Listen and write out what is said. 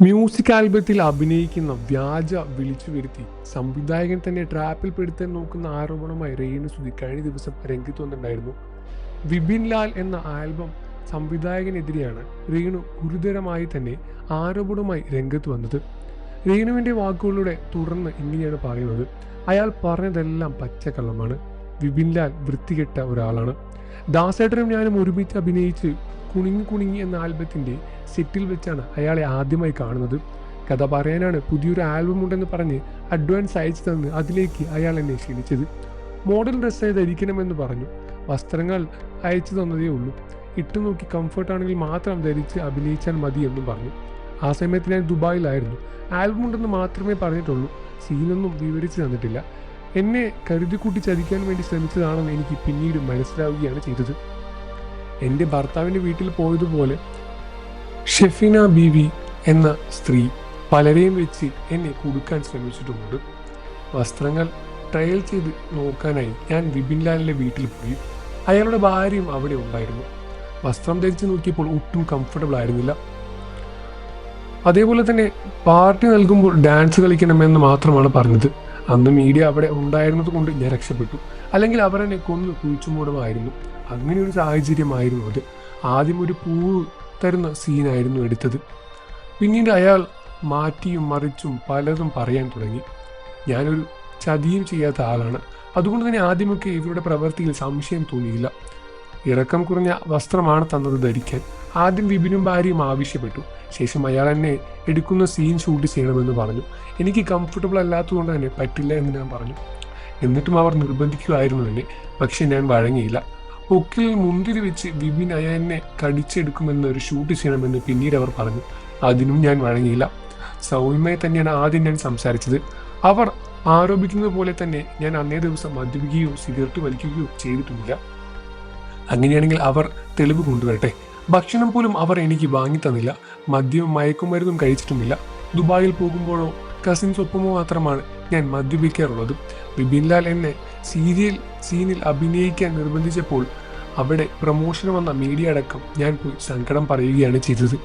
Music ആൽബത്തിൽ അഭിനയിക്കുന്ന വ്യാജ വിളിച്ചു വരുത്തി സംവിധായകൻ തന്നെ ട്രാപ്പിൽ പെടുത്താൻ നോക്കുന്ന ആരോപണമായി രേണുസുതി കഴിഞ്ഞ ദിവസം രംഗത്ത് വന്നിട്ടുണ്ടായിരുന്നു. വിപിൻ ലാൽ എന്ന ആൽബം സംവിധായകനെതിരെയാണ് രേണു ഗുരുതരമായി തന്നെ ആരോപണവുമായി രംഗത്ത് വന്നത്. രേണുവിന്റെ വാക്കുകളിലൂടെ തുടർന്ന് ഇങ്ങനെയാണ് പറയുന്നത്: അയാൾ പറഞ്ഞതെല്ലാം പച്ചക്കള്ളമാണ്. വിപിൻ ലാൽ വൃത്തികെട്ട ഒരാളാണ്. ദാസേട്ടനും ഞാനും ഒരുമിച്ച് അഭിനയിച്ച് കുണിങ്ങി കുണിങ്ങി എന്ന ആൽബത്തിന്റെ സെറ്റിൽ വെച്ചാണ് അയാളെ ആദ്യമായി കാണുന്നത്. കഥ പറയാനാണ് പുതിയൊരു ആൽബം ഉണ്ടെന്ന് പറഞ്ഞ് അഡ്വാൻസ് അയച്ചു തന്ന് അതിലേക്ക് അയാൾ എന്നെ ക്ഷണിച്ചത്. മോഡൽ ഡ്രസ്സായി ധരിക്കണമെന്ന് പറഞ്ഞു. വസ്ത്രങ്ങൾ അയച്ചു തന്നതേ ഉള്ളൂ. ഇട്ടുനോക്കി കംഫർട്ടാണെങ്കിൽ മാത്രം ധരിച്ച് അഭിനയിച്ചാൽ മതി എന്നും പറഞ്ഞു. ആ സമയത്ത് ഞാൻ ദുബായിലായിരുന്നു. ആൽബം ഉണ്ടെന്ന് മാത്രമേ പറഞ്ഞിട്ടുള്ളൂ. സീനൊന്നും വിവരിച്ചു തന്നിട്ടില്ല. എന്നെ കരുതിക്കൂട്ടി ചതിക്കാൻ വേണ്ടി ശ്രമിച്ചതാണെന്ന് എനിക്ക് പിന്നീട് മനസ്സിലാവുകയാണ് ചെയ്തത്. എൻ്റെ ഭർത്താവിൻ്റെ വീട്ടിൽ പോയതുപോലെ ഷെഫീന ബീവി എന്ന സ്ത്രീ പലരെയും വെച്ച് എന്നെ കുടുക്കാൻ ശ്രമിച്ചിട്ടുമുണ്ട്. വസ്ത്രങ്ങൾ ട്രയൽ ചെയ്ത് നോക്കാനായി ഞാൻ വിപിൻ ലാലിൻ്റെ വീട്ടിൽ പോയി. അയാളുടെ ഭാര്യയും അവിടെ ഉണ്ടായിരുന്നു. വസ്ത്രം ധരിച്ച് നോക്കിയപ്പോൾ ഒട്ടും കംഫർട്ടബിൾ ആയിരുന്നില്ല. അതേപോലെ തന്നെ പാർട്ടി നൽകുമ്പോൾ ഡാൻസ് കളിക്കണമെന്ന് മാത്രമാണ് പറഞ്ഞത്. അന്ന് മീഡിയ അവിടെ ഉണ്ടായിരുന്നത് കൊണ്ട് ഞാൻ രക്ഷപ്പെട്ടു. അല്ലെങ്കിൽ അവർ എന്നെ കൊന്നു കുഴിച്ചുമൂടുമായിരുന്നു. അങ്ങനെ ഒരു സാഹചര്യമായിരുന്നു അത്. ആദ്യം ഒരു പൂവ് തരുന്ന സീനായിരുന്നു എടുത്തത്. പിന്നീട് അയാൾ മാറ്റിയും മറിച്ചും പലതും പറയാൻ തുടങ്ങി. ഞാനൊരു ചതിയും ചെയ്യാത്ത ആളാണ്. അതുകൊണ്ട് തന്നെ ആദ്യമൊക്കെ ഇവരുടെ പ്രവൃത്തിയിൽ സംശയം തോന്നിയില്ല. ഇറക്കം കുറഞ്ഞ വസ്ത്രമാണ് തന്നത് ധരിക്കാൻ. ആദ്യം വിപിനും ഭാര്യയും ആവശ്യപ്പെട്ടു. ശേഷം അയാൾ എന്നെ എടുക്കുന്ന സീൻ ഷൂട്ട് ചെയ്യണമെന്ന് പറഞ്ഞു. എനിക്ക് കംഫർട്ടബിൾ അല്ലാത്തതുകൊണ്ട് തന്നെ പറ്റില്ല എന്ന് ഞാൻ പറഞ്ഞു. എന്നിട്ടും അവർ നിർബന്ധിക്കുമായിരുന്നു എന്നെ. പക്ഷെ ഞാൻ വഴങ്ങിയില്ല. പൊക്കിൽ മുന്തിരി വെച്ച് വിപിൻ അയാളിനെ കടിച്ചെടുക്കുമെന്ന് ഒരു ഷൂട്ട് ചെയ്യണമെന്ന് പിന്നീട് അവർ പറഞ്ഞു. അതിനും ഞാൻ വഴങ്ങിയില്ല. സൗമ്യമായി തന്നെയാണ് ആദ്യം ഞാൻ സംസാരിച്ചത്. അവർ ആരോപിക്കുന്നത് പോലെ തന്നെ ഞാൻ അന്നേ ദിവസം മദ്യപിക്കുകയോ സിഗരറ്റ് വലിക്കുകയോ ചെയ്തിട്ടുമില്ല. അങ്ങനെയാണെങ്കിൽ അവർ തെളിവ് കൊണ്ടുവരട്ടെ. ഭക്ഷണം പോലും അവർ എനിക്ക് വാങ്ങി തന്നില്ല. മദ്യവും മയക്കുമരുന്നും കഴിച്ചിട്ടുമില്ല. ദുബായിൽ പോകുമ്പോഴോ കസിൻസ് ഒപ്പമോ മാത്രമാണ് ഞാൻ മദ്യപിക്കാറുള്ളത്. വിപിൻ ലാൽ എന്നെ സീനിൽ അഭിനയിക്കാൻ നിർബന്ധിച്ചപ്പോൾ അവിടെ പ്രമോഷൻ വന്ന മീഡിയ അടക്കം ഞാൻ പോയി സങ്കടം പറയുകയാണ് ചെയ്തത്.